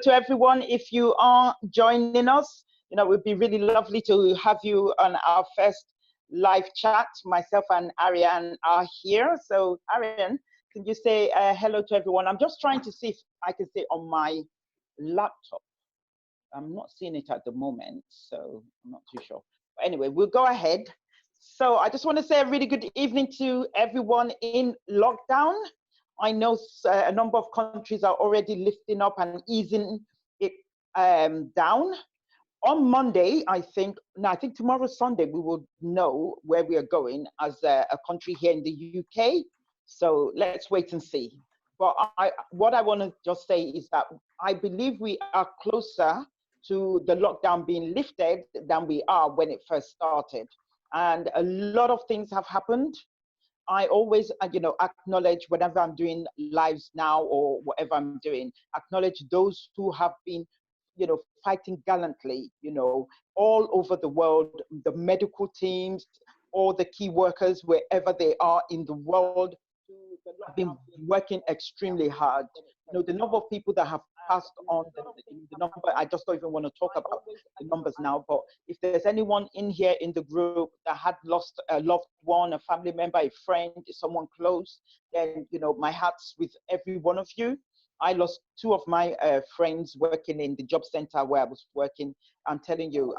to everyone. If you are joining us, it would be really lovely to have you on our first live chat. Myself and Ariane are here. So Ariane, can you say hello to everyone? I'm just trying to see if I can say on my laptop. I'm not seeing it at the moment, so I'm not too sure. But anyway, we'll go ahead. So I just want to say a really good evening to everyone in lockdown. I know a number of countries are already lifting up and easing it down. On Monday, I think tomorrow, Sunday, we will know where we are going as a country here in the UK. So let's wait and see. But what I want to just say is that I believe we are closer to the lockdown being lifted than we are when it first started. And a lot of things have happened. I always, acknowledge whenever I'm doing lives now or whatever I'm doing, acknowledge those who have been, fighting gallantly, all over the world, the medical teams, all the key workers, wherever they are in the world, have been working extremely hard. The number of people that have passed on, the number, I just don't even want to talk about the numbers now, but if there's anyone in here in the group that had lost a loved one, a family member, a friend, someone close, then, my heart's with every one of you. I lost two of my friends working in the job center where I was working. I'm telling you,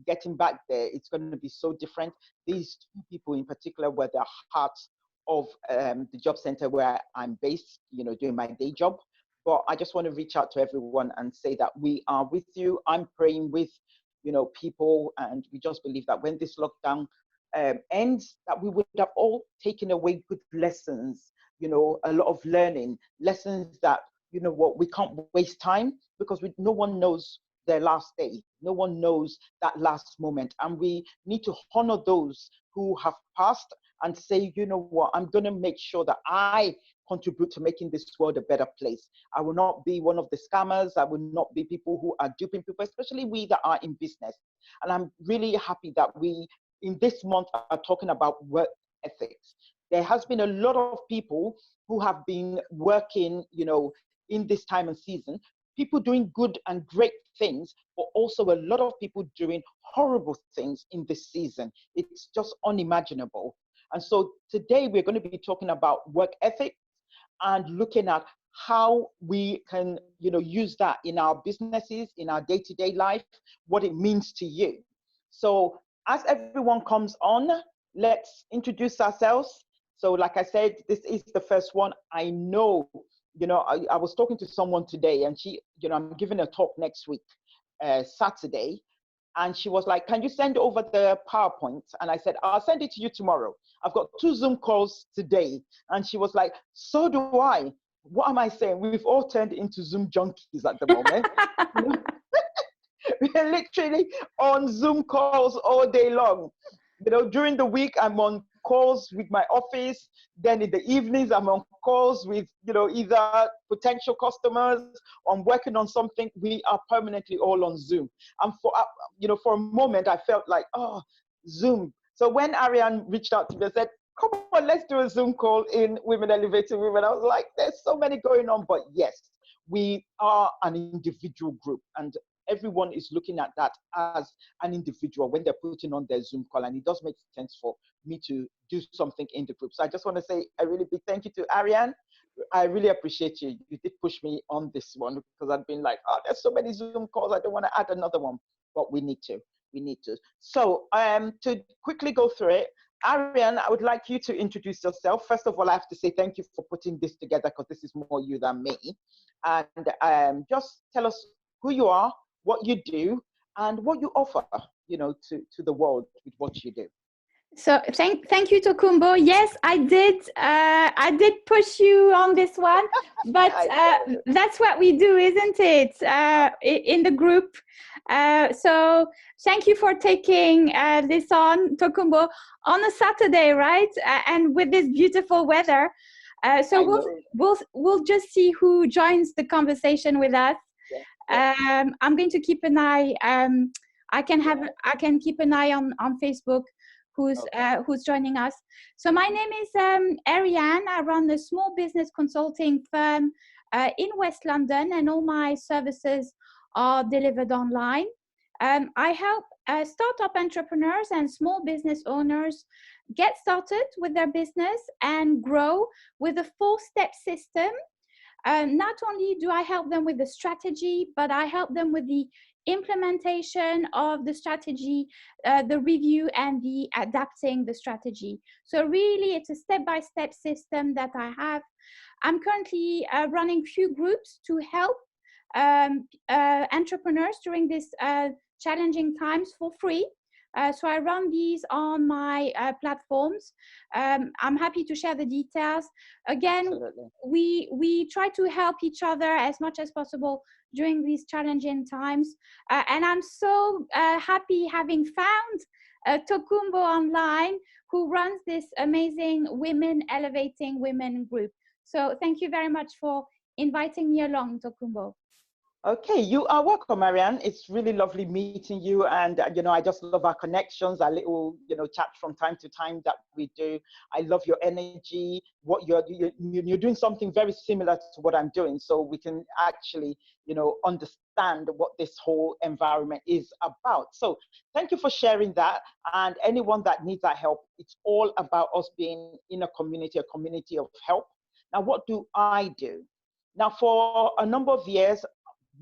getting back there, it's going to be so different. These two people in particular were the hearts of the job center where I'm based, doing my day job. But I just want to reach out to everyone and say that we are with you. I'm praying with, people, and we just believe that when this lockdown ends, that we would have all taken away good lessons, a lot of learning, lessons that, we can't waste time because no one knows their last day. No one knows that last moment. And we need to honor those who have passed and say, I'm going to make sure that I contribute to making this world a better place. I will not be one of the scammers. I will not be people who are duping people, especially we that are in business. And I'm really happy that we, in this month, are talking about work ethics. There has been a lot of people who have been working, in this time and season, people doing good and great things, but also a lot of people doing horrible things in this season. It's just unimaginable. And so today we're going to be talking about work ethics and looking at how we can, use that in our businesses, in our day-to-day life, what it means to you. So as everyone comes on, let's introduce ourselves. So like I said, this is the first one. I know, I was talking to someone today and she, I'm giving a talk next week, Saturday. And she was like, can you send over the PowerPoint? And I said, I'll send it to you tomorrow. I've got 2 Zoom calls today. And she was like, so do I. What am I saying? We've all turned into Zoom junkies at the moment. We're literally on Zoom calls all day long. During the week, I'm on calls with my office. Then in the evenings, I'm on calls with, either potential customers. I'm working on something. We are permanently all on Zoom. And for a moment, I felt like, oh, Zoom. So when Ariane reached out to me and said, come on, let's do a Zoom call in Women Elevating Women, I was like, there's so many going on. But yes, we are an individual group. And everyone is looking at that as an individual when they're putting on their Zoom call, and it does make sense for me to do something in the group. So I just want to say a really big thank you to Ariane. I really appreciate you. You did push me on this one because I've been like, oh, there's so many Zoom calls. I don't want to add another one, but we need to. So to quickly go through it, Ariane, I would like you to introduce yourself. First of all, I have to say thank you for putting this together because this is more you than me. And just tell us who you are, what you do, and what you offer, to the world with what you do. So thank you, Tokunbo. Yes, I did push you on this one, but that's what we do, isn't it? In the group. So thank you for taking this on, Tokunbo, on a Saturday, right? And with this beautiful weather. So we'll just see who joins the conversation with us. Yeah. I'm going to keep an eye. I can keep an eye on Facebook who's joining us. So my name is Ariane. I run a small business consulting firm in West London, and all my services are delivered online. I help startup entrepreneurs and small business owners get started with their business and grow with a 4-step system. Not only do I help them with the strategy, but I help them with the implementation of the strategy, the review, and the adapting the strategy. So really, it's a step-by-step system that I have. I'm currently running few groups to help entrepreneurs during these challenging times for free. So I run these on my platforms. I'm happy to share the details. Again, we try to help each other as much as possible during these challenging times. And I'm so happy having found Tokunbo online, who runs this amazing Women Elevating Women group. So thank you very much for inviting me along, Tokunbo. Okay, you are welcome, Marianne. It's really lovely meeting you. And, I just love our connections, our little, chats from time to time that we do. I love your energy. What you're doing something very similar to what I'm doing. So we can actually, understand what this whole environment is about. So thank you for sharing that. And anyone that needs our help, it's all about us being in a community of help. Now, what do I do? Now, for a number of years,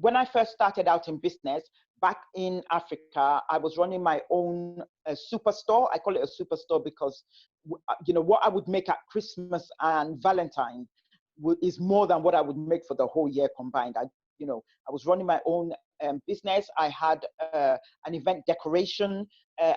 when I first started out in business back in Africa, I was running my own superstore. I call it a superstore because, what I would make at Christmas and Valentine is more than what I would make for the whole year combined. I was running my own business. I had an event decoration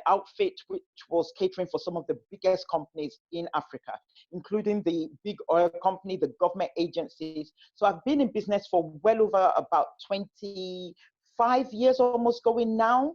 outfit, which was catering for some of the biggest companies in Africa, including the big oil company, the government agencies. So I've been in business for well over about 25 years, almost going now.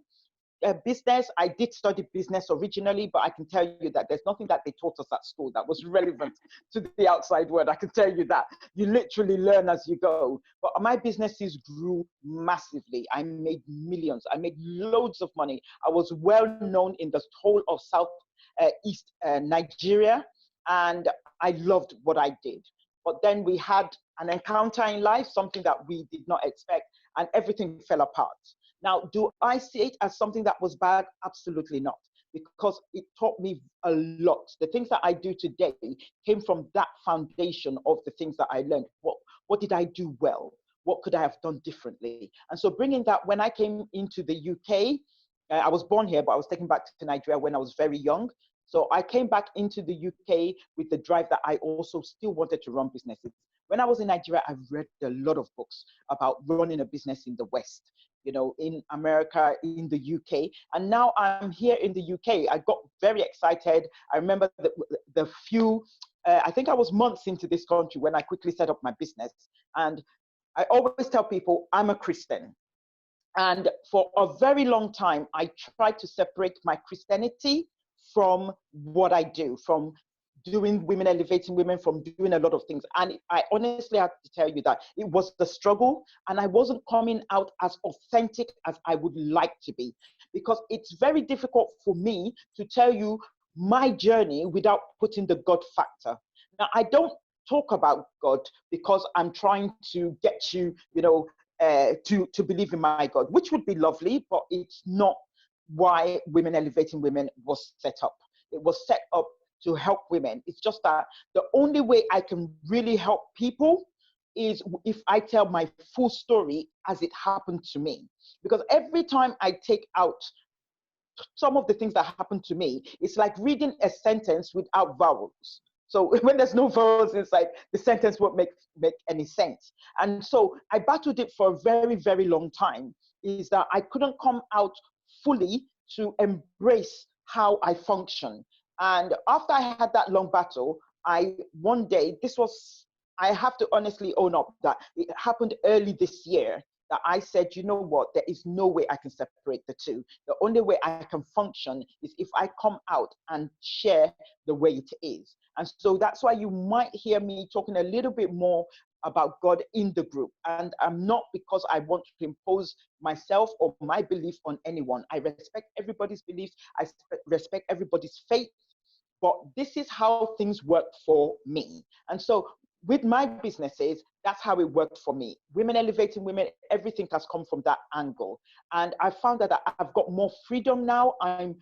Business, I did study business originally, but I can tell you that there's nothing that they taught us at school that was relevant to the outside world. I can tell you that. You literally learn as you go. But my businesses grew massively. I made millions. I made loads of money. I was well known in the whole of Southeast Nigeria, and I loved what I did. But then we had an encounter in life, something that we did not expect, and everything fell apart. Now, do I see it as something that was bad? Absolutely not, because it taught me a lot. The things that I do today came from that foundation of the things that I learned. What did I do well? What could I have done differently? And so bringing that, when I came into the UK, I was born here, but I was taken back to Nigeria when I was very young. So I came back into the UK with the drive that I also still wanted to run businesses. When I was in Nigeria, I read a lot of books about running a business in the West, in America, in the UK. And now I'm here in the UK. I got very excited. I remember the few, I think I was months into this country when I quickly set up my business. And I always tell people I'm a Christian. And for a very long time, I tried to separate my Christianity from what I do, from doing Women Elevating Women, from doing a lot of things. And I honestly have to tell you that it was the struggle, and I wasn't coming out as authentic as I would like to be, because it's very difficult for me to tell you my journey without putting the God factor. Now, I don't talk about God because I'm trying to get you, to believe in my God, which would be lovely, but it's not why Women Elevating Women was set up. It was set up to help women. It's just that the only way I can really help people is if I tell my full story as it happened to me. Because every time I take out some of the things that happened to me, it's like reading a sentence without vowels. So when there's no vowels inside, the sentence won't make any sense. And so I battled it for a very, very long time, is that I couldn't come out fully to embrace how I function. And after I had that long battle, one day, I have to honestly own up that it happened early this year, that I said, you know what, there is no way I can separate the two. The only way I can function is if I come out and share the way it is. And so that's why you might hear me talking a little bit more about God in the group. And I'm not because I want to impose myself or my belief on anyone. I respect everybody's beliefs. I respect everybody's faith. But this is how things work for me. And so with my businesses, That's how it worked for me. Women elevating women, everything has come from that angle. And I found that I've got more freedom now. I'm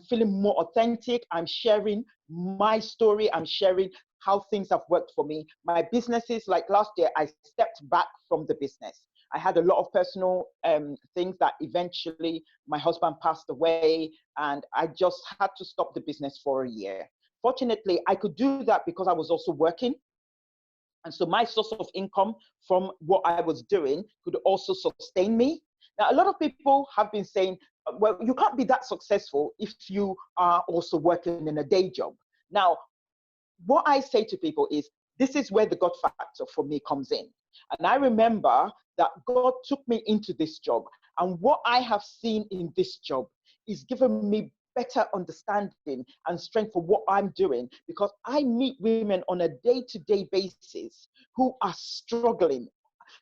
feeling more authentic. I'm sharing my story. I'm sharing how things have worked for me. My businesses, like last year, I stepped back from the business. I had a lot of personal things that eventually my husband passed away, and I just had to stop the business for a year. Fortunately, I could do that because I was also working. And so my source of income from what I was doing could also sustain me. Now, a lot of people have been saying, well, you can't be that successful if you are also working in a day job. Now, what I say to people is, this is where the God factor for me comes in. And I remember that God took me into this job. And what I have seen in this job is given me better understanding and strength for what I'm doing, because I meet women on a day-to-day basis who are struggling.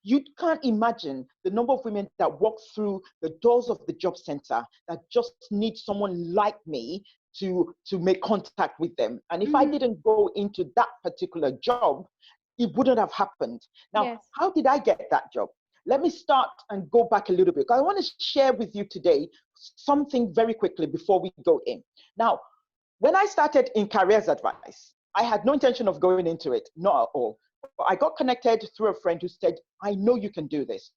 You can't imagine the number of women that walk through the doors of the job center that just need someone like me to make contact with them. And if I didn't go into that particular job, it wouldn't have happened. Now, Yes. how did I get that job? Let me start and go back a little bit, because I want to share with you today something very quickly before we go in. Now, when I started in careers advice, I had no intention of going into it, not at all. But I got connected through a friend who said, I know you can do this.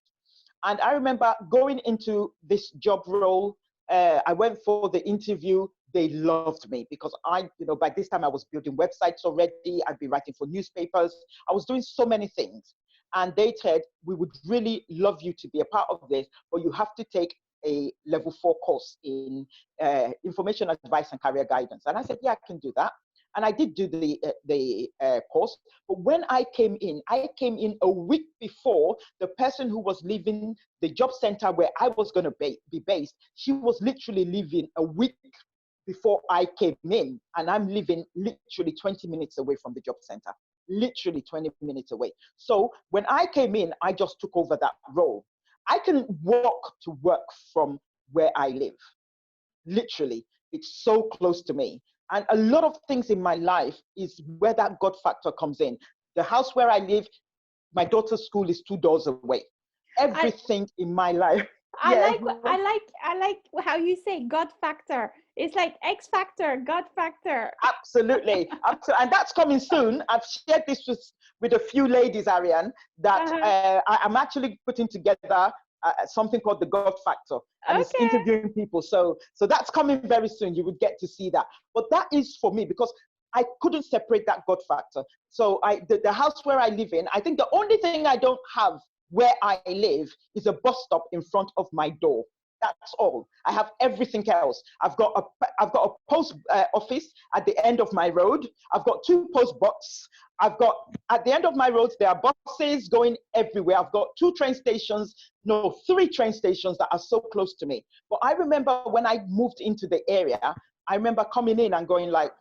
And I remember going into this job role. I went for the interview. They loved me because by this time I was building websites already. I'd been writing for newspapers. I was doing so many things. And they said, we would really love you to be a part of this, but you have to take a level 4 course in information advice and career guidance. And I said, yeah, I can do that. And I did do the course. But when I came in a week before the person who was leaving the job center where I was going to be based. She was literally leaving a week before I came in. And I'm living literally 20 minutes away from the job center. Literally 20 minutes away. So when I came in, I just took over that role. I can walk to work from where I live. Literally, it's so close to me. And a lot of things in my life is where that God factor comes in. The house where I live, my daughter's school is 2 doors away. Everything in my life. I like how you say God factor. It's like X factor, God factor. Absolutely. And that's coming soon. I've shared this with a few ladies, Ariane, that I'm actually putting together something called the God Factor, and it's interviewing people. So that's coming very soon. You would get to see that. But that is for me because I couldn't separate that God Factor. So the house where I live in, I think the only thing I don't have where I live is a bus stop in front of my door. That's all. I have everything else. I've got a post office at the end of my road. I've got 2 post boxes. I've got, at the end of my road, there are buses going everywhere. I've got 3 train stations that are so close to me. But I remember when I moved into the area, I remember coming in and going like,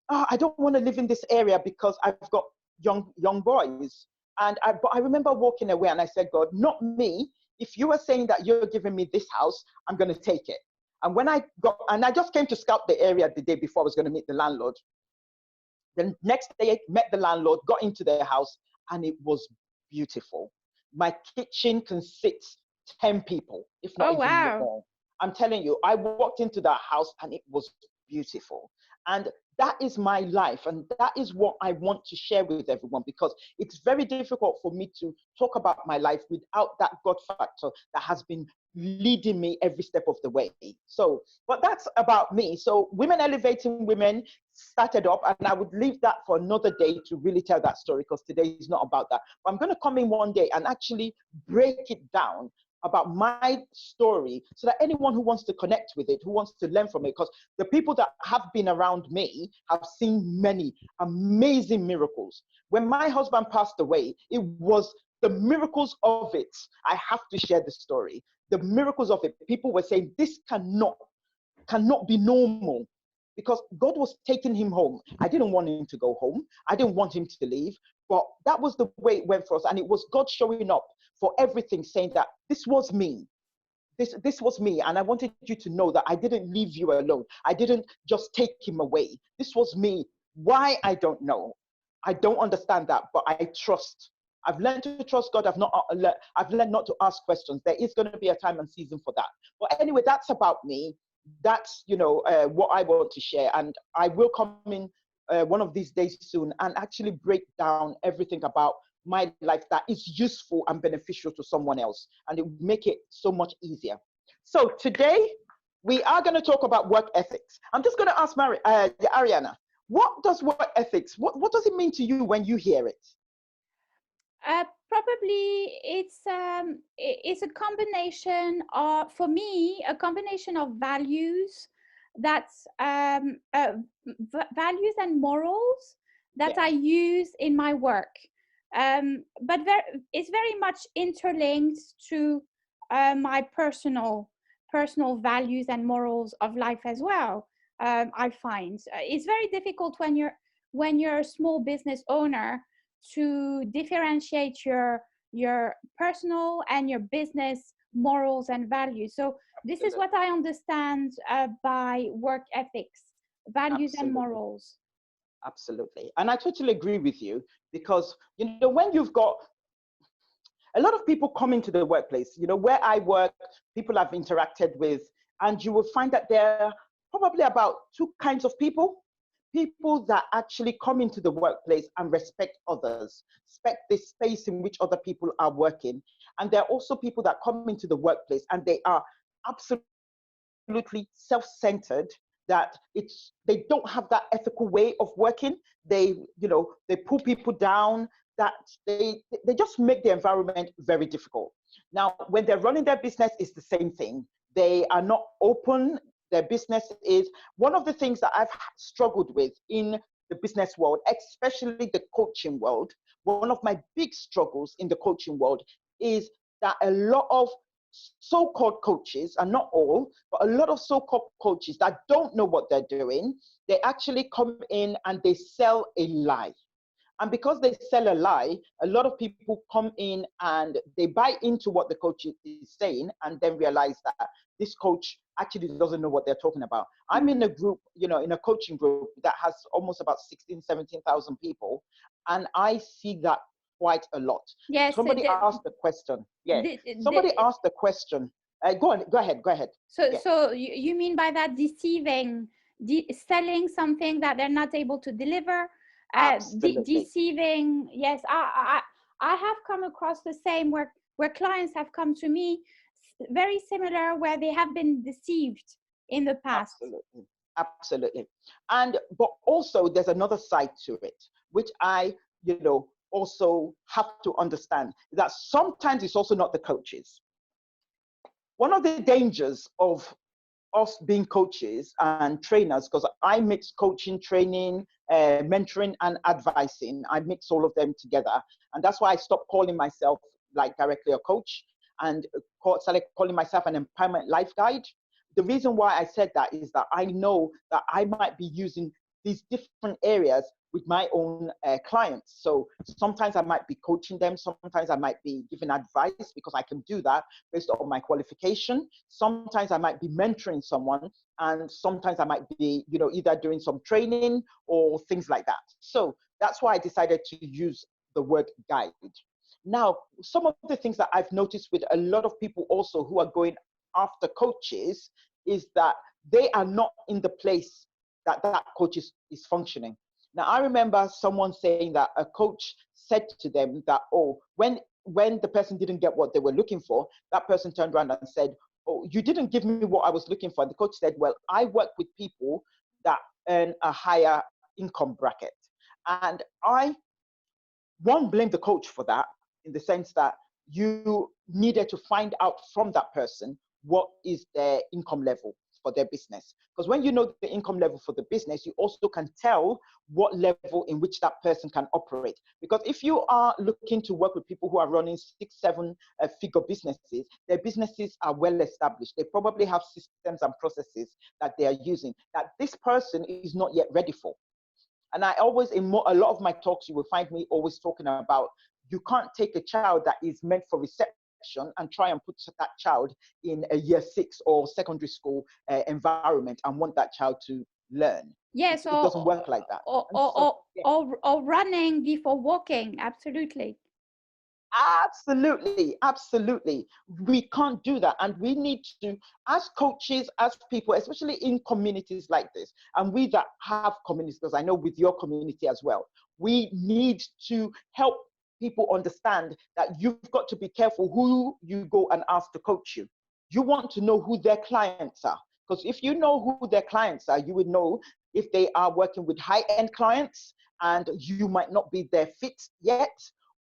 oh, I don't want to live in this area because I've got young boys. But I remember walking away and I said, God, not me. If you are saying that you're giving me this house, I'm going to take it. And when I just came to scout the area the day before I was going to meet the landlord. The next day I met the landlord, got into their house, and it was beautiful. My kitchen can sit 10 people, if not even more. I'm telling you, I walked into that house and it was beautiful. And that is my life. And that is what I want to share with everyone, because it's very difficult for me to talk about my life without that God factor that has been leading me every step of the way. So, but that's about me. So Women Elevating Women started up, and I would leave that for another day to really tell that story, because today is not about that. But I'm going to come in one day and actually break it down about my story, so that anyone who wants to connect with it, who wants to learn from it, because the people that have been around me have seen many amazing miracles. When my husband passed away, it was the miracles of it. I have to share the story. The miracles of it. People were saying, this cannot be normal, because God was taking him home. I didn't want him to go home. I didn't want him to leave, but that was the way it went for us. And it was God showing up for everything, saying that this was me. This was me. And I wanted you to know that I didn't leave you alone. I didn't just take him away. This was me. Why? I don't know. I don't understand that, but I trust I've learned to trust God. I've learned not to ask questions. There is going to be a time and season for that. But anyway, that's about me. That's, what I want to share. And I will come in one of these days soon and actually break down everything about my life that is useful and beneficial to someone else. And it will make it so much easier. So today, we are going to talk about work ethics. I'm just going to ask Ariana, what does work ethics, what does it mean to you when you hear it? Probably it's a combination of, for me, a combination of values that's values and morals that I use in my work. But it's very much interlinked to my personal values and morals of life as well. I find it's very difficult when you're a small business owner to differentiate your personal and your business morals and values. So this is what I understand by work ethics, values and morals. Absolutely. And I totally agree with you, because, when you've got a lot of people come into the workplace, where I work, people I've interacted with, and you will find that there are probably about two kinds of people. People that actually come into the workplace and respect others, respect the space in which other people are working. And there are also people that come into the workplace and they are absolutely self-centered, that they don't have that ethical way of working. They pull people down, that they just make the environment very difficult. Now, when they're running their business, it's the same thing. They are not open. Their business is one of the things that I've struggled with in the business world, especially the coaching world. One of my big struggles in the coaching world is that a lot of so-called coaches, and not all, but a lot of so-called coaches that don't know what they're doing, they actually come in and they sell a lie. And because they sell a lie, a lot of people come in and they buy into what the coach is saying, and then realize that this coach actually doesn't know what they're talking about. I'm in a group, in a coaching group that has almost about 16, 17,000 people. And I see that quite a lot. Yes. Somebody asked the question. Yeah. Somebody asked the question. Go ahead. So you mean by that deceiving, selling something that they're not able to deliver? Deceiving. Yes, I have come across the same where clients have come to me, very similar, where they have been deceived in the past. Absolutely. But also there's another side to it, which I also have to understand, that sometimes it's also not the coaches. One of the dangers of us being coaches and trainers, because I mix coaching, training, mentoring, and advising. I mix all of them together. And that's why I stopped calling myself like directly a coach and started calling myself an empowerment life guide. The reason why I said that is that I know that I might be using these different areas with my own clients. So sometimes I might be coaching them. Sometimes I might be giving advice, because I can do that based on my qualification. Sometimes I might be mentoring someone, and sometimes I might be, either doing some training or things like that. So that's why I decided to use the word guide. Now, some of the things that I've noticed with a lot of people also who are going after coaches is that they are not in the place that coach is functioning. Now, I remember someone saying that a coach said to them that, when the person didn't get what they were looking for, that person turned around and said, "Oh, you didn't give me what I was looking for." The coach said, "Well, I work with people that earn a higher income bracket." And I won't blame the coach for that, in the sense that you needed to find out from that person what is their income level for their business. Because when you know the income level for the business, you also can tell what level in which that person can operate. Because if you are looking to work with people who are running 6-7 figure businesses, their businesses are well established. They probably have systems and processes that they are using that this person is not yet ready for. And I always, a lot of my talks, you will find me always talking about, you can't take a child that is meant for reception and try and put that child in a year 6 or secondary school environment and want that child to learn. Yes, it doesn't work like that. Or running before walking. Absolutely. Absolutely, absolutely. We can't do that. And we need to, as coaches, as people, especially in communities like this, and we that have communities, because I know with your community as well, we need to help people understand that you've got to be careful who you go and ask to coach you. You want to know who their clients are. Because if you know who their clients are, you would know if they are working with high-end clients and you might not be their fit yet,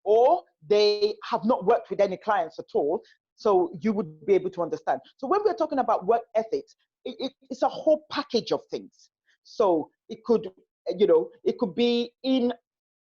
or they have not worked with any clients at all. So you would be able to understand. So when we're talking about work ethics, it's a whole package of things. So it could, it could be in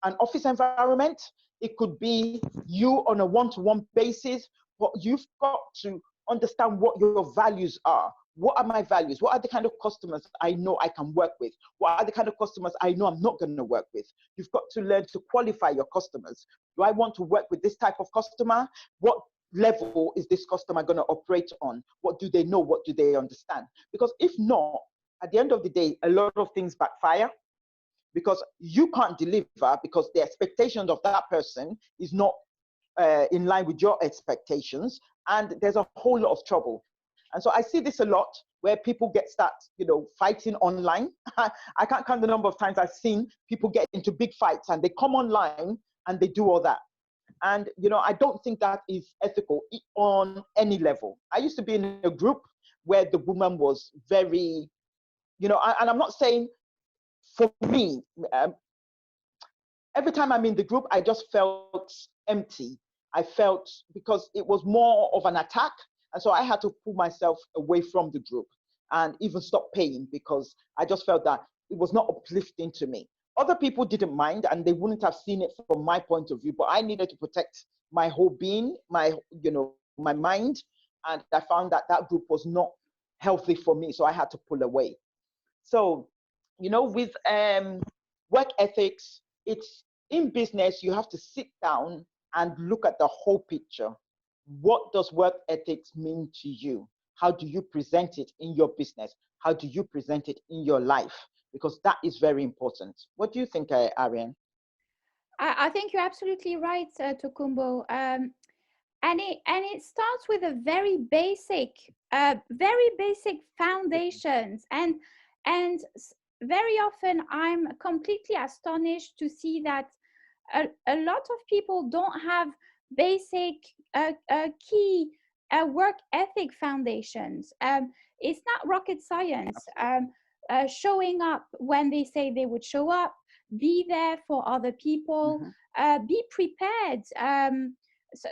an office environment. It could be you on a one-to-one basis, but you've got to understand what your values are. What are my values? What are the kind of customers I know I can work with? What are the kind of customers I know I'm not going to work with? You've got to learn to qualify your customers. Do I want to work with this type of customer? What level is this customer going to operate on? What do they know? What do they understand? Because if not, at the end of the day, a lot of things backfire, because you can't deliver because the expectations of that person is not in line with your expectations, and there's a whole lot of trouble. And so I see this a lot where people fighting online. I can't count the number of times I've seen people get into big fights and they come online and they do all that. And I don't think that is ethical on any level. I used to be in a group where the woman was very, and I'm not saying for me, every time I'm in the group, I just felt empty. I felt, because it was more of an attack. And so I had to pull myself away from the group and even stop paying, because I just felt that it was not uplifting to me. Other people didn't mind and they wouldn't have seen it from my point of view, but I needed to protect my whole being, my mind. And I found that that group was not healthy for me. So I had to pull away. So, with work ethics, it's in business, you have to sit down and look at the whole picture. What does work ethics mean to you? How do you present it in your business? How do you present it in your life? Because that is very important. What do you think, Ariane? I think you're absolutely right, Tokunbo. And it starts with a very basic foundations, and very often I'm completely astonished to see that a lot of people don't have basic key work ethic foundations. It's not rocket science. Showing up when they say they would show up, be there for other people, be prepared. So,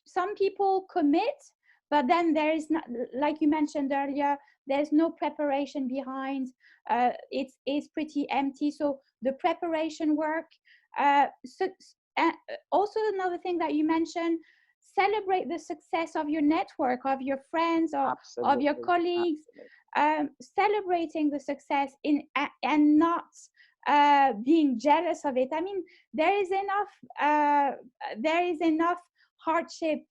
some people commit, but then there is not, like you mentioned earlier, there's no preparation behind. It's pretty empty. So the preparation work. Also, another thing that you mentioned, celebrate the success of your network, of your friends, or of your colleagues. Celebrating the success and not being jealous of it. I mean, there is enough hardship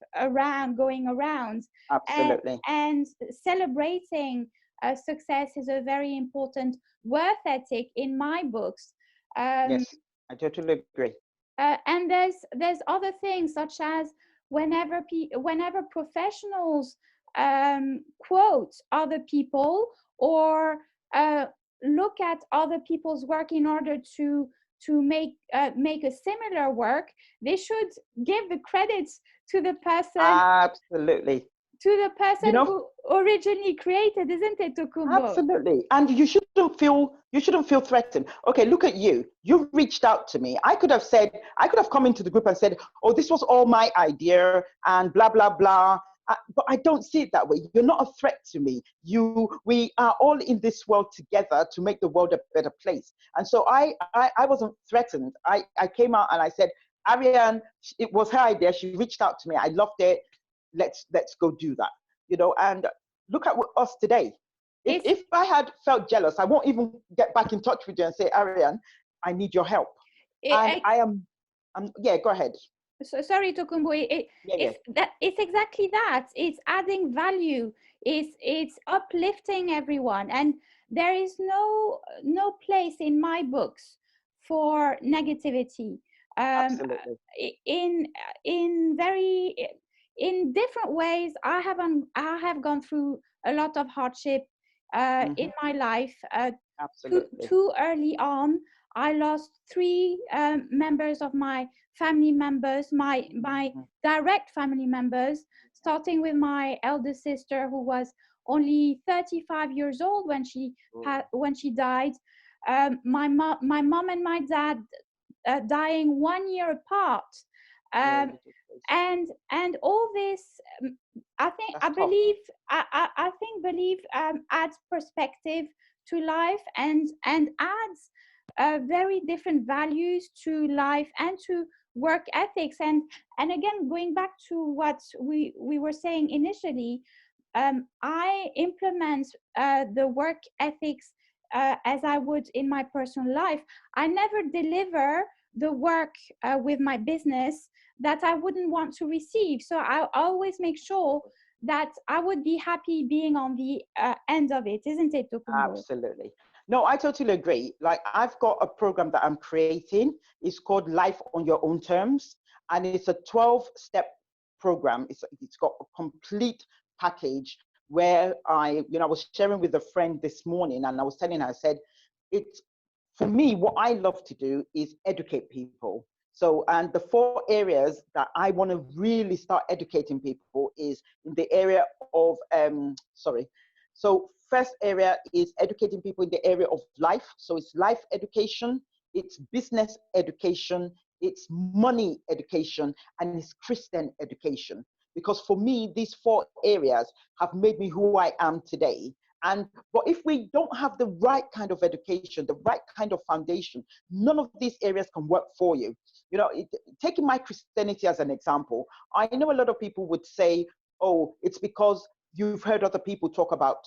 going around. Absolutely. And celebrating success is a very important work ethic in my books. Yes, I totally agree. And there's other things, such as whenever professionals quote other people, or look at other people's work in order to make a similar work, they should give the credits to the person. Absolutely. To the person who originally created, isn't it, Tokunbo? Absolutely. And you shouldn't feel threatened. Okay, look at you. You reached out to me. I could have come into the group and said, oh, this was all my idea and blah, blah, blah. But I don't see it that way. You're not a threat to me. We are all in this world together to make the world a better place. And so I wasn't threatened. I came out and I said, Ariane, it was her idea. She reached out to me. I loved it. Let's go do that. And look at us today. If I had felt jealous, I won't even get back in touch with you and say, Ariane, I need your help. Go ahead. So sorry, Tokunbo. It's exactly that. It's adding value. It's uplifting everyone, and there is no place in my books for negativity. Absolutely. In different ways. I have gone through a lot of hardship in my life. Absolutely. Too early on, I lost three members of my family members, my direct family members, starting with my elder sister, who was only 35 years old when she died. My mom and my dad dying 1 year apart. And all this, I think belief adds perspective to life, and adds very different values to life and to work ethics. And again, going back to what we were saying initially, I implement the work ethics as I would in my personal life. I never deliver the work with my business that I wouldn't want to receive. So I always make sure that I would be happy being on the end of it, isn't it, Tokunbo? Absolutely. No, I totally agree. Like, I've got a program that I'm creating. It's called Life on Your Own Terms, and it's a 12-step program. It's got a complete package where I was sharing with a friend this morning, and I was telling her, I said, it's, for me, what I love to do is educate people. So, and the 4 areas that I want to really start educating people is in the area of, So first area is educating people in the area of life. So it's life education, it's business education, it's money education, and it's Christian education. Because for me, these 4 areas have made me who I am today. But if we don't have the right kind of education, the right kind of foundation, none of these areas can work for you. Taking my Christianity as an example, I know a lot of people would say, oh, it's because you've heard other people talk about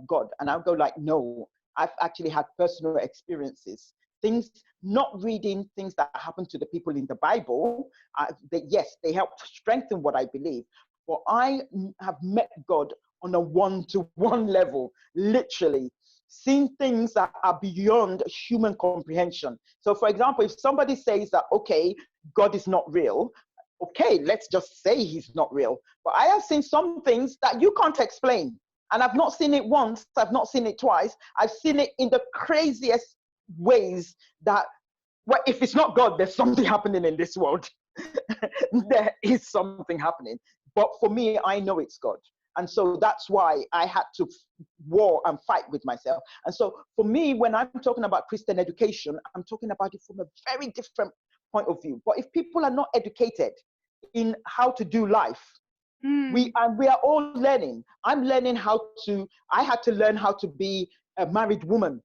God. And I'll go like, no, I've actually had personal experiences. Things, not reading things that happen to the people in the Bible, yes, they help strengthen what I believe. But I have met God on a one-to-one level, literally, seeing things that are beyond human comprehension. So for example, if somebody says that, okay, God is not real, okay, let's just say he's not real. But I have seen some things that you can't explain. And I've not seen it once, I've not seen it twice. I've seen it in the craziest ways that, well, if it's not God, there's something happening in this world. There is something happening. But for me, I know it's God. And so that's why I had to war and fight with myself. And so for me, when I'm talking about Christian education, I'm talking about it from a very different point of view. But if people are not educated in how to do life, we are all learning. I'm learning I had to learn how to be a married woman.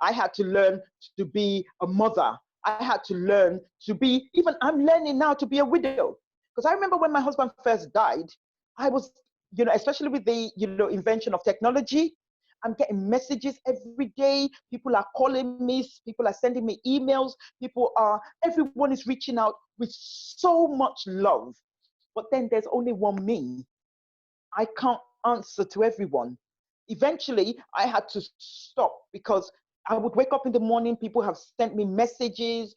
I had to learn to be a mother. I had to learn to be, I'm learning now to be a widow. Because I remember when my husband first died, I was, especially with the, invention of technology, I'm getting messages every day. People are calling me, people are sending me emails, everyone is reaching out with so much love. But then there's only one me. I can't answer to everyone. Eventually, I had to stop because I would wake up in the morning, people have sent me messages,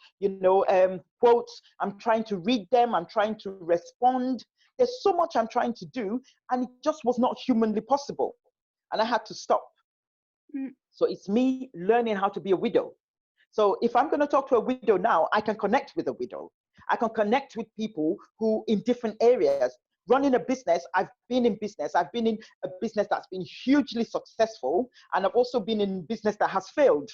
quotes. I'm trying to read them, I'm trying to respond. There's so much I'm trying to do, and it just was not humanly possible. And I had to stop. So it's me learning how to be a widow. So if I'm going to talk to a widow now, I can connect with a widow. I can connect with people who in different areas. Running a business, I've been in business. I've been in a business that's been hugely successful, and I've also been in business that has failed.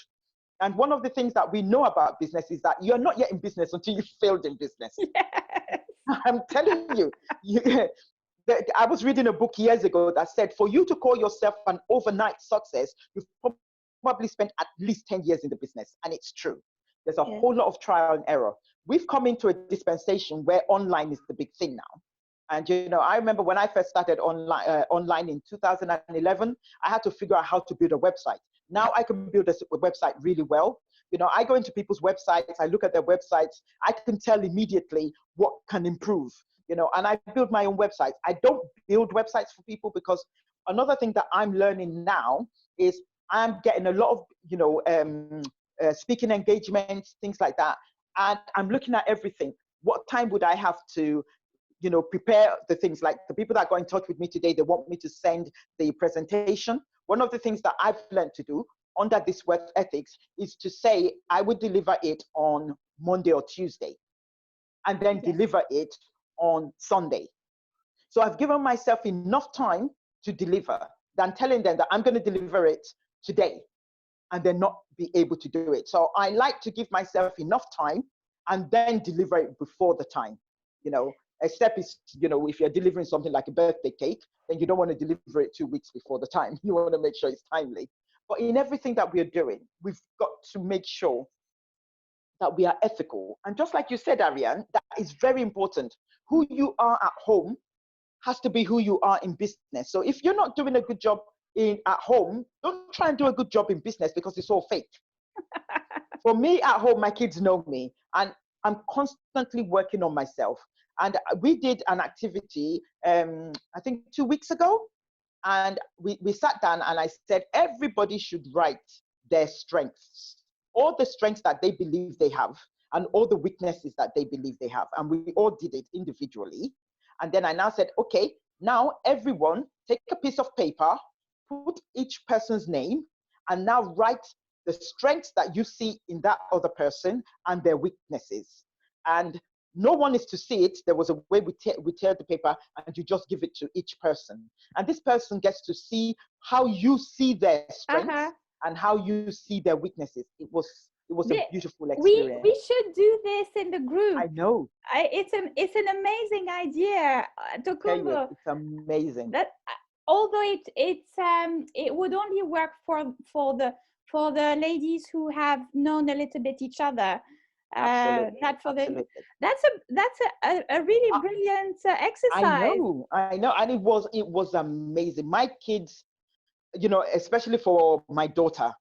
And one of the things that we know about business is that you're not yet in business until you've failed in business. Yes. I'm telling you, I was reading a book years ago that said, for you to call yourself an overnight success, you've probably spent at least 10 years in the business. And it's true. There's a whole lot of trial and error. We've come into a dispensation where online is the big thing now. And, I remember when I first started online in 2011, I had to figure out how to build a website. Now I can build a website really well. I go into people's websites, I look at their websites, I can tell immediately what can improve, and I build my own websites. I don't build websites for people because another thing that I'm learning now is I'm getting a lot of, speaking engagements, things like that. and I'm looking at everything. What time would I have to, prepare the things? Like the people that got in touch with me today, they want me to send the presentation. One of the things that I've learned to do under this work ethics is to say I would deliver it on Monday or Tuesday, and then deliver it on Sunday. So I've given myself enough time to deliver than telling them that I'm going to deliver it today and then not be able to do it. So I like to give myself enough time and then deliver it before the time, except it's, if you're delivering something like a birthday cake, then you don't want to deliver it 2 weeks before the time. You want to make sure it's timely. But in everything that we're doing, we've got to make sure that we are ethical. And just like you said, Ariane, that is very important. Who you are at home has to be who you are in business. So if you're not doing a good job at home, don't try and do a good job in business because it's all fake. For me at home, my kids know me, and I'm constantly working on myself. And we did an activity, I think 2 weeks ago, and we sat down and I said, everybody should write their strengths, all the strengths that they believe they have, and all the weaknesses that they believe they have. And we all did it individually. And then I now said, okay, now everyone take a piece of paper, put each person's name, and now write the strengths that you see in that other person and their weaknesses. And no one is to see it. There was a way we tear the paper and you just give it to each person. And this person gets to see how you see their strengths and how you see their weaknesses. It was a beautiful experience. We should do this in the group. I know. It's an amazing idea, Tokunbo. It's amazing. That although it would only work for the ladies who have known a little bit each other. Not for the. That's a really brilliant exercise. I know, and it was amazing. My kids, especially for my daughter,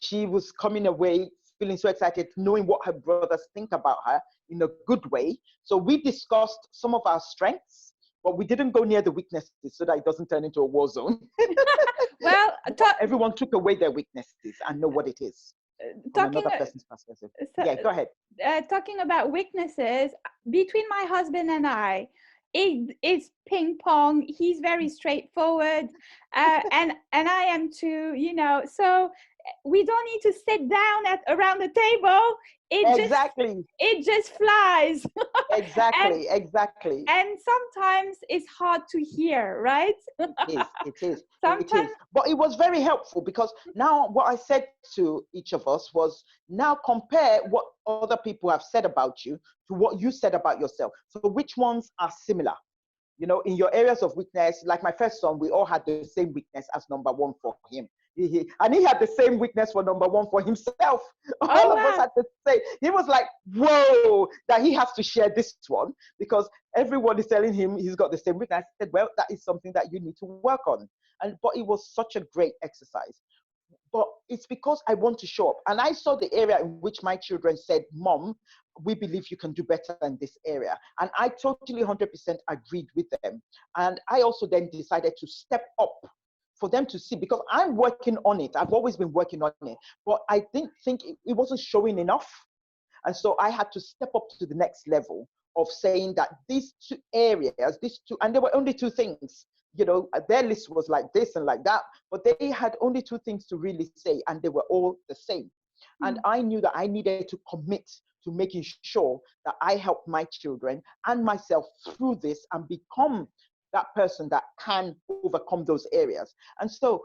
she was coming away feeling so excited, knowing what her brothers think about her in a good way. So we discussed some of our strengths, but we didn't go near the weaknesses so that it doesn't turn into a war zone. Well, everyone took away their weaknesses and know what it is. From another person's perspective. Go ahead. Talking about weaknesses, between my husband and I, it's ping pong. He's very straightforward, and I am too. So we don't need to sit down around the table. It just flies. Exactly. And sometimes it's hard to hear, right? It is. Sometimes. But it was very helpful because now what I said to each of us was, now compare what other people have said about you to what you said about yourself. So which ones are similar? In your areas of weakness, like my first son, we all had the same weakness as number one for him. And he had the same weakness for number one for himself. All of us had to say, he was like, whoa, that he has to share this one because everyone is telling him he's got the same weakness. I said, well, that is something that you need to work on. But it was such a great exercise. But it's because I want to show up. And I saw the area in which my children said, Mom, we believe you can do better in this area. And I totally 100% agreed with them. And I also then decided to step up for them to see, because I'm working on it. I've always been working on it, but I didn't think it wasn't showing enough. And so I had to step up to the next level of saying that these two areas, and there were only two things, their list was like this and like that, but they had only two things to really say, and they were all the same. And I knew that I needed to commit to making sure that I helped my children and myself through this and become that person that can overcome those areas. And so,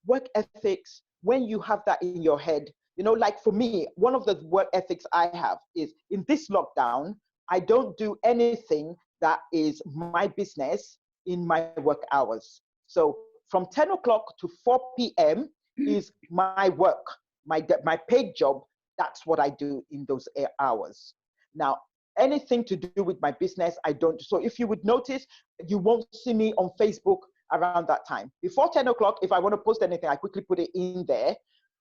work ethics, when you have that in your head, like for me, one of the work ethics I have is, in this lockdown, I don't do anything that is my business in my work hours. So from 10 o'clock to 4 p.m. is my work, my paid job. That's what I do in those hours. Now, anything to do with my business, I don't. So if you would notice, you won't see me on Facebook around that time. Before 10 o'clock, if I want to post anything, I quickly put it in there.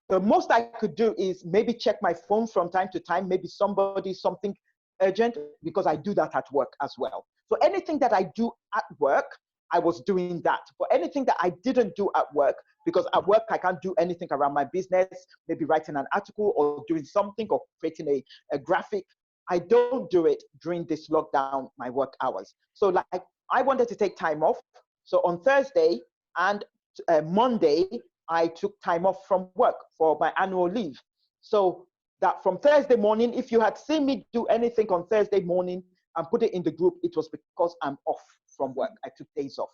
The most I could do is maybe check my phone from time to time, maybe something urgent, because I do that at work as well. So anything that I do at work, I was doing that. But anything that I didn't do at work, because at work I can't do anything around my business, maybe writing an article or doing something or creating a graphic, I don't do it during this lockdown, my work hours. So like I wanted to take time off. So on Thursday and Monday, I took time off from work for my annual leave. So that from Thursday morning, if you had seen me do anything on Thursday morning and put it in the group, it was because I'm off from work. I took days off.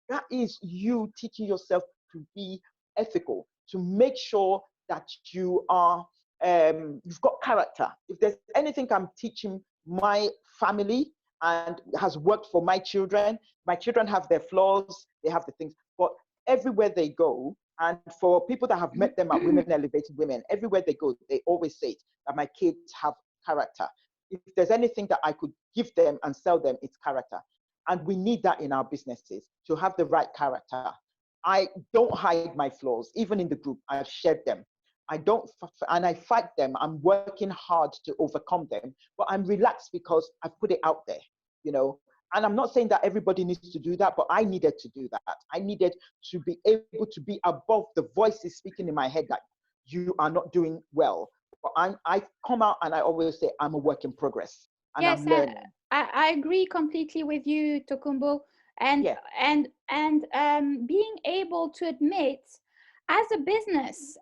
That is you teaching yourself to be ethical, to make sure that you are, you've got character. If there's anything I'm teaching my family and has worked for my children have their flaws, they have the things, but everywhere they go, and for people that have met them at Women Elevated Women, everywhere they go, they always say it, that my kids have character. If there's anything that I could give them and sell them, it's character. And we need that in our businesses, to have the right character. I don't hide my flaws. Even in the group, I've shared them. I don't, and I fight them. I'm working hard to overcome them, but I'm relaxed because I've put it out there, you know. And I'm not saying that everybody needs to do that, but I needed to do that. I needed to be able to be above the voices speaking in my head that you are not doing well. But I come out and I always say I'm a work in progress, and Yes, I'm learning. I agree completely with you, Tokunbo. And Yeah. Being able to admit, as a business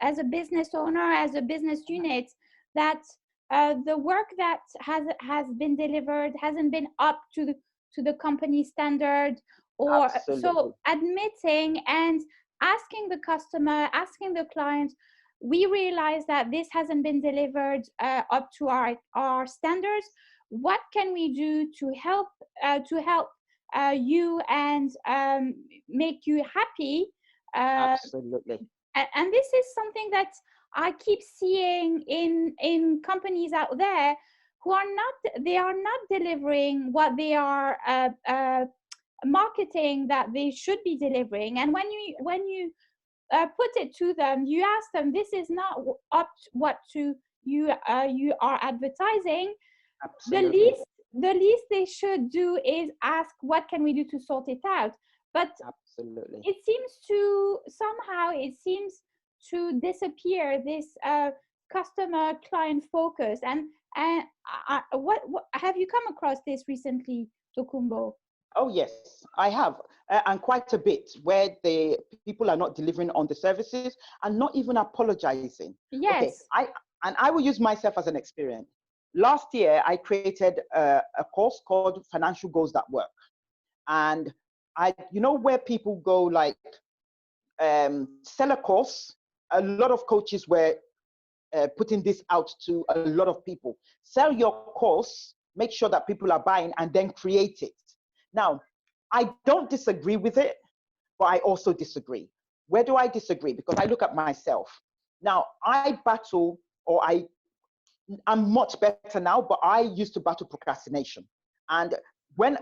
owner, as a business unit, that the work that has been delivered hasn't been up to the company standard, or Absolutely. so admitting and asking the customer, asking the client, we realize that this hasn't been delivered up to our standards. What can we do to help you and make you happy? Absolutely. And this is something that I keep seeing in companies out there who are not delivering what they are marketing that they should be delivering. And when you put it to them, you ask them, this is not up to what you are advertising. Absolutely. The least they should do is ask, what can we do to sort it out? But absolutely, it seems to disappear, this customer client focus. And what have you come across this recently, Tokunbo? Oh yes, I have, and quite a bit, where the people are not delivering on the services and not even apologizing. Yes. Okay, I will use myself as an experience. Last year, I created a course called Financial Goals That Work, and you know, where people go like sell a course. A lot of coaches were putting this out to a lot of people. Sell your course, make sure that people are buying, and then create it. Now, I don't disagree with it, but I also disagree. Where do I disagree? Because I look at myself. Now, I battle, or I'm much better now, but I used to battle procrastination. And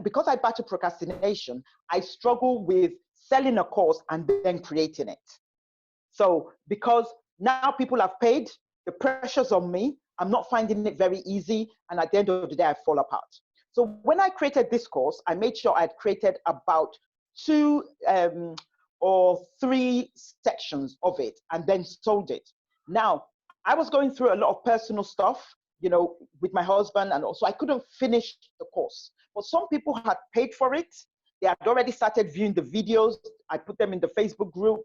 because I battle procrastination, I struggle with selling a course and then creating it. So because now people have paid, the pressure's on me, I'm not finding it very easy, and at the end of the day, I fall apart. So when I created this course, I made sure I'd created about 2 or 3 sections of it and then sold it. Now, I was going through a lot of personal stuff, you know, with my husband, and also I couldn't finish the course. But some people had paid for it. They had already started viewing the videos. I put them in the Facebook group.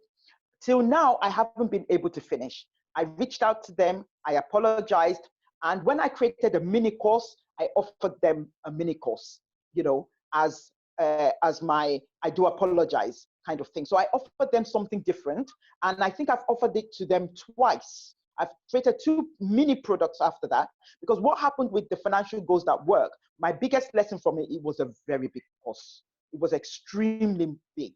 Till now, I haven't been able to finish. I reached out to them, I apologized. And when I created a mini course, I offered them a mini course, you know, as my I do apologize kind of thing. So I offered them something different. And I think I've offered it to them twice. I've created 2 mini products after that, because what happened with the Financial Goals That Work, my biggest lesson from it, it was a very big course. It was extremely big.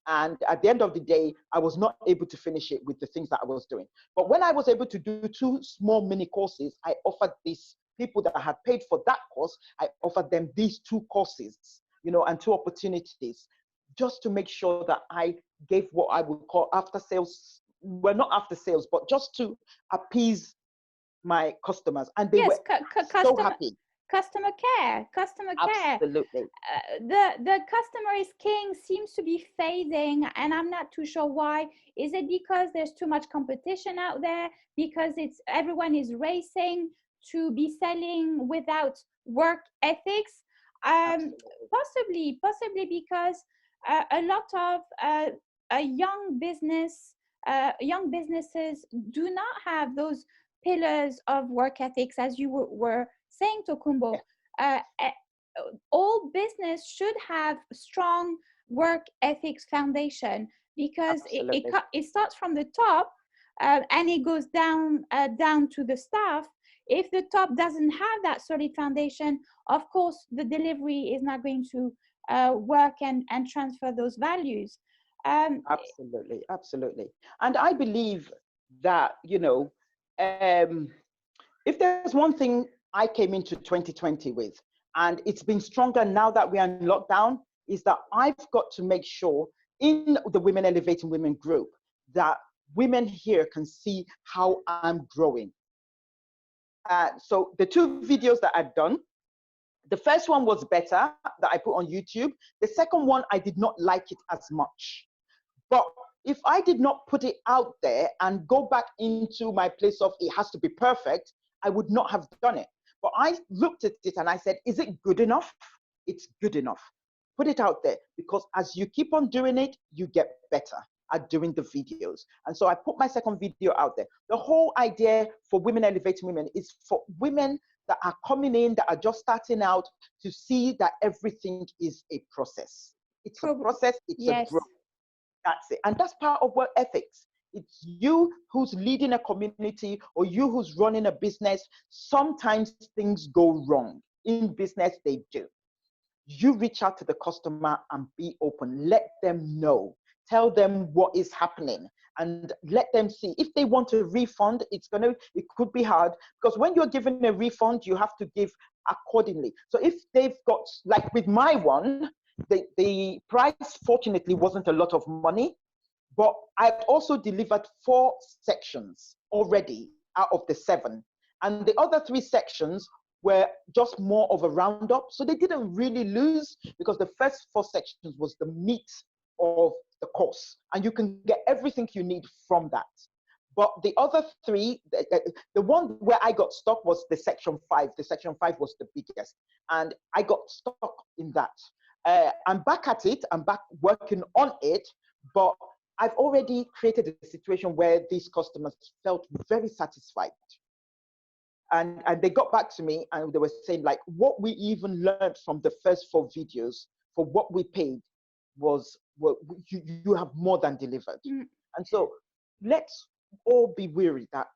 And at the end of the day, I was not able to finish it with the things that I was doing. But when I was able to do 2 small mini courses, I offered these people that had paid for that course, I offered them these 2 courses, you know, and 2 opportunities, just to make sure that I gave what I would call after sales, well, not after sales, but just to appease my customers. And they were so happy. customer care. Absolutely. The customer is king seems to be fading, and I'm not too sure why. Is it because there's too much competition out there? Because everyone is racing to be selling without work ethics? Possibly because a lot of young businesses do not have those pillars of work ethics, as you were saying, Tokunbo. All business should have strong work ethics foundation, because it starts from the top and it goes down to the staff. If the top doesn't have that solid foundation, of course the delivery is not going to work and transfer those values. Absolutely. And I believe that, if there's one thing I came into 2020 with, and it's been stronger now that we're in lockdown, is that I've got to make sure in the Women Elevating Women group that women here can see how I'm growing. So the 2 videos that I've done, the first one was better, that I put on YouTube. The second one, I did not like it as much. But if I did not put it out there and go back into my place of it has to be perfect, I would not have done it. But I looked at it and I said, is it good enough? It's good enough. Put it out there, because as you keep on doing it, you get better at doing the videos. And so I put my second video out there. The whole idea for Women Elevating Women is for women that are coming in, that are just starting out, to see that everything is a process. It's a process, it's a growth. That's it. And that's part of work ethics. It's you who's leading a community, or you who's running a business. Sometimes things go wrong. In business, they do. You reach out to the customer and be open. Let them know. Tell them what is happening and let them see. If they want a refund, it could be hard, because when you're giving a refund, you have to give accordingly. So if they've got, like with my one, the price fortunately wasn't a lot of money, but I've also delivered 4 sections already out of the 7. And the other 3 sections were just more of a roundup. So they didn't really lose, because the first 4 sections was the meat of the course. And you can get everything you need from that. But the other 3, the one where I got stuck was the section 5. The section 5 was the biggest. And I got stuck in that. I'm back at it, I'm back working on it, but I've already created a situation where these customers felt very satisfied. And they got back to me and they were saying, like, what we even learned from the first 4 videos for what we paid was, well, you have more than delivered. And so let's all be wary that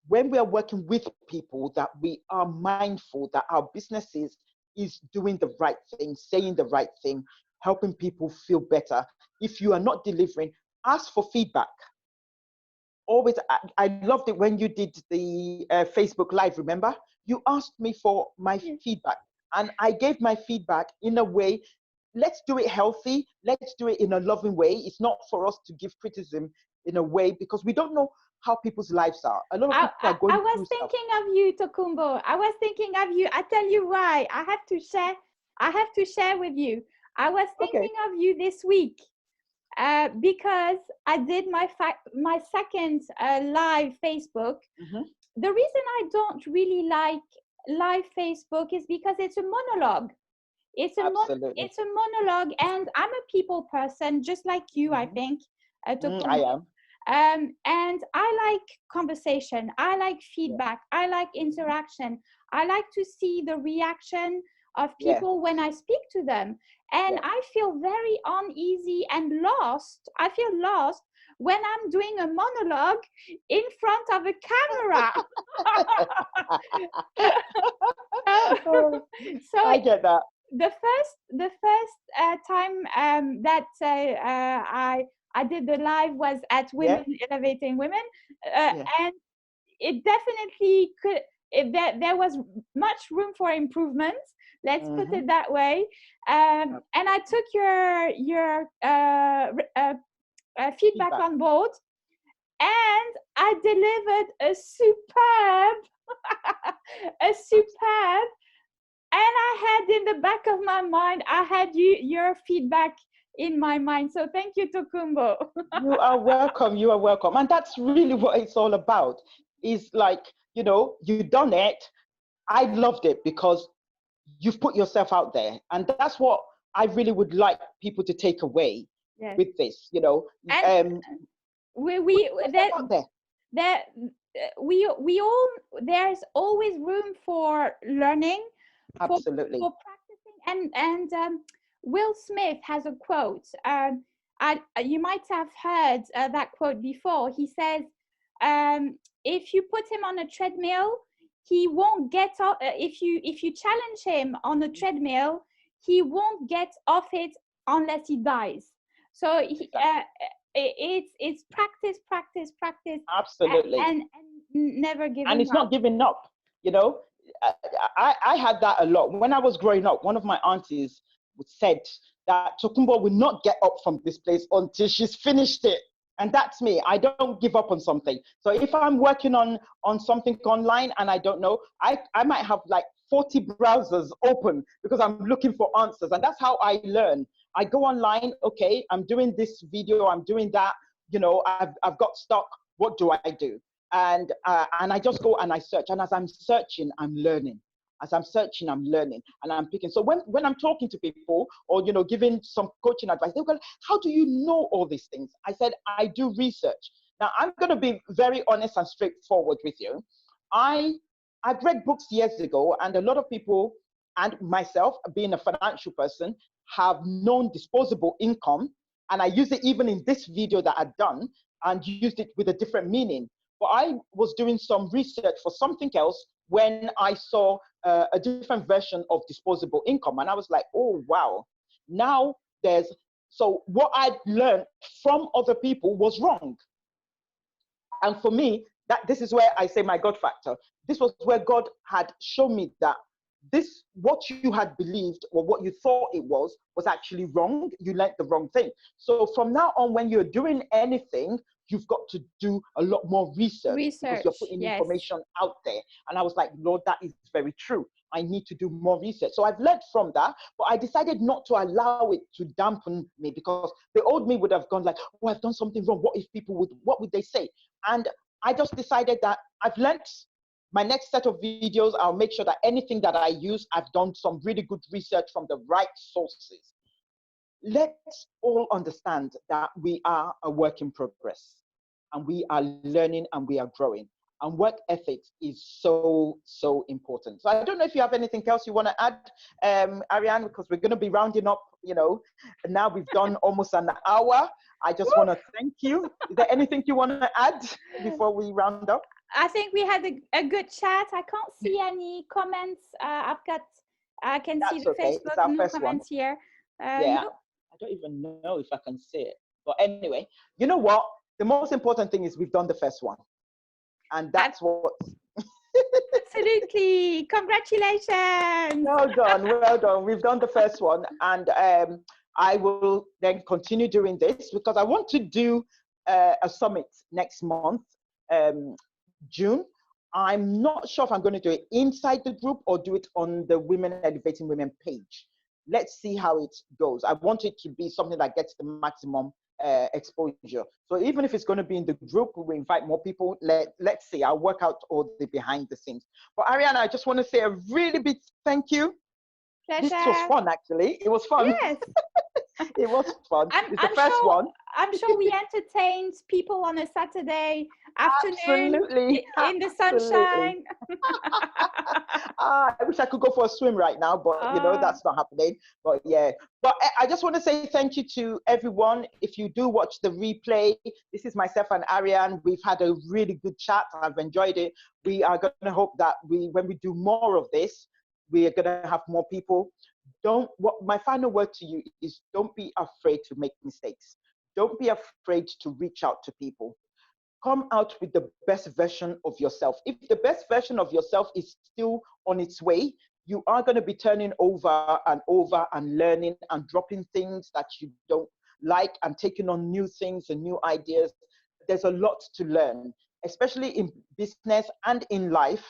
when we are working with people, that we are mindful that our businesses is doing the right thing, saying the right thing, helping people feel better. If you are not delivering, ask for feedback. Always, I loved it when you did the Facebook Live, remember? You asked me for my feedback, and I gave my feedback in a way. Let's do it healthy. Let's do it in a loving way. It's not for us to give criticism in a way, because we don't know how people's lives are. A lot of people are going through stuff. I was thinking of you, Tokunbo. I was thinking of you. I tell you why. I have to share with you. I was thinking of you this week because I did my second live Facebook. The reason I don't really like live Facebook is because it's a monologue. It's a monologue, and I'm a people person, just like you, I think. Tokunbo. I am. And I like conversation, I like feedback, I like interaction. I like to see the reaction of people when I speak to them. And I feel very uneasy and lost. I feel lost when I'm doing a monologue in front of a camera. So I get that. The first time that I did the live was at Women Elevating Women, and it definitely could. There was much room for improvement. Let's put it that way. And I took your feedback on board, and I delivered a superb I had in the back of my mind, I had your feedback in my mind. So thank you, Tokunbo. You are welcome. You are welcome. And that's really what it's all about. Is like, you know, you've done it. I loved it because you've put yourself out there. And that's what I really would like people to take away with this, you know. And we that out there. that we all, there's always room for learning, Absolutely. for practicing. And Will Smith has a quote. You might have heard that quote before. He says, if you put him on a treadmill, he won't get off. If you challenge him on a treadmill, he won't get off it unless he dies. So it's practice, practice, practice. Absolutely. And never giving up. And it's not giving up, you know. I had that a lot. When I was growing up, one of my aunties said that Tokunbo will not get up from this place until she's finished it. And that's me. I don't give up on something. So if I'm working on something online and I don't know, I might have like 40 browsers open because I'm looking for answers. And that's how I learn. I go online, okay, I'm doing this video, I'm doing that, you know, I've got stuck. What do I do? And I just go and I search. And as I'm searching, I'm learning. As I'm searching, I'm learning and I'm picking. So when I'm talking to people or, you know, giving some coaching advice, they go, how do you know all these things? I said, I do research. Now, I'm going to be very honest and straightforward with you. I've read books years ago, and a lot of people, and myself, being a financial person, have known disposable income. And I use it even in this video that I've done and used it with a different meaning. But I was doing some research for something else when I saw a different version of disposable income. And I was like, oh, wow. Now so what I'd learned from other people was wrong. And for me, this is where I say my God factor. This was where God had shown me that what you had believed or what you thought it was actually wrong. You learned the wrong thing. So from now on, when you're doing anything, you've got to do a lot more research because you're putting information out there. And I was like, Lord, that is very true. I need to do more research. So I've learned from that, but I decided not to allow it to dampen me because the old me would have gone like, oh, I've done something wrong. What would they say? And I just decided that I've learned. My next set of videos, I'll make sure that anything that I use, I've done some really good research from the right sources. Let's all understand that we are a work in progress and we are learning and we are growing. And work ethics is so, so important. So I don't know if you have anything else you want to add, Ariane, because we're going to be rounding up, you know, and now we've done almost an hour. I just want to thank you. Is there anything you want to add before we round up? I think we had a good chat. I can't see any comments. I can see the Facebook, no comments here. Yeah, no. I don't even know if I can see it. But anyway, you know what? The most important thing is we've done the first one. And that's what... Absolutely. Congratulations. Well done. Well done. We've done the first one. And I will then continue doing this because I want to do a summit next month. June. I'm not sure if I'm going to do it inside the group or do it on the Women Elevating Women page. Let's see how it goes. I want it to be something that gets the maximum exposure. So even if it's going to be in the group, we invite more people. Let's see. I'll work out all the behind the scenes. But Ariana, I just want to say a really big thank you. Pleasure. This was fun, actually. It was fun. Yes. It was fun. It's the first one. I'm sure we entertained people on a Saturday afternoon. Absolutely. In the sunshine. I wish I could go for a swim right now, but you know, that's not happening. But yeah, but I just want to say thank you to everyone. If you do watch the replay, this is myself and Ariane. We've had a really good chat. I've enjoyed it. We are going to hope that when we do more of this, we are going to have more people. My final word to you is don't be afraid to make mistakes. Don't be afraid to reach out to people. Come out with the best version of yourself. If the best version of yourself is still on its way, you are going to be turning over and learning and dropping things that you don't like and taking on new things and new ideas. There's a lot to learn, especially in business and in life.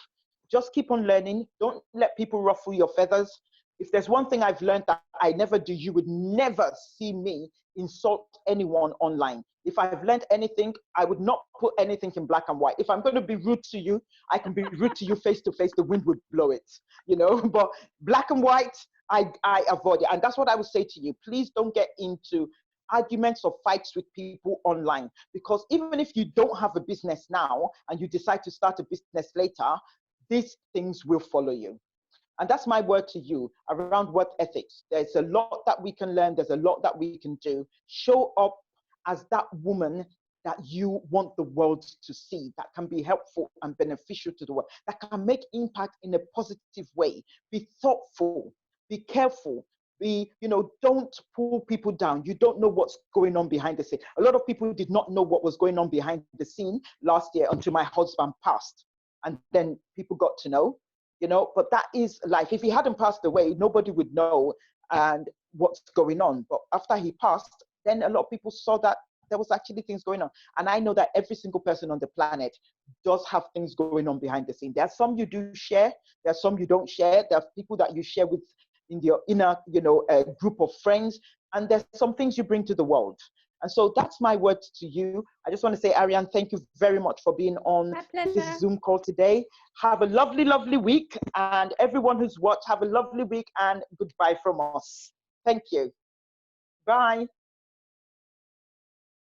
just keep on learning. Don't let people ruffle your feathers. If there's one thing I've learned that I never do, you would never see me insult anyone online. If I've learned anything, I would not put anything in black and white. If I'm going to be rude to you, I can be rude to you face to face, the wind would blow it, you know, but black and white, I avoid it. And that's what I would say to you. Please don't get into arguments or fights with people online, because even if you don't have a business now and you decide to start a business later, these things will follow you. And that's my word to you around work ethics. There's a lot that we can learn. There's a lot that we can do. Show up as that woman that you want the world to see, that can be helpful and beneficial to the world, that can make impact in a positive way. Be thoughtful, be careful, be, you know, don't pull people down. You don't know what's going on behind the scene. A lot of people did not know what was going on behind the scene last year until my husband passed. And then people got to know, you know, but that is life. If he hadn't passed away, nobody would know and what's going on. But after he passed, then a lot of people saw that there was actually things going on. And I know that every single person on the planet does have things going on behind the scene. There are some you do share. There are some you don't share. There are people that you share with in your inner, you know, group of friends. And there's some things you bring to the world. And so that's my word to you. I just want to say, Ariane, thank you very much for being on this Zoom call today. Have a lovely, lovely week. And everyone who's watched, have a lovely week and goodbye from us. Thank you. Bye.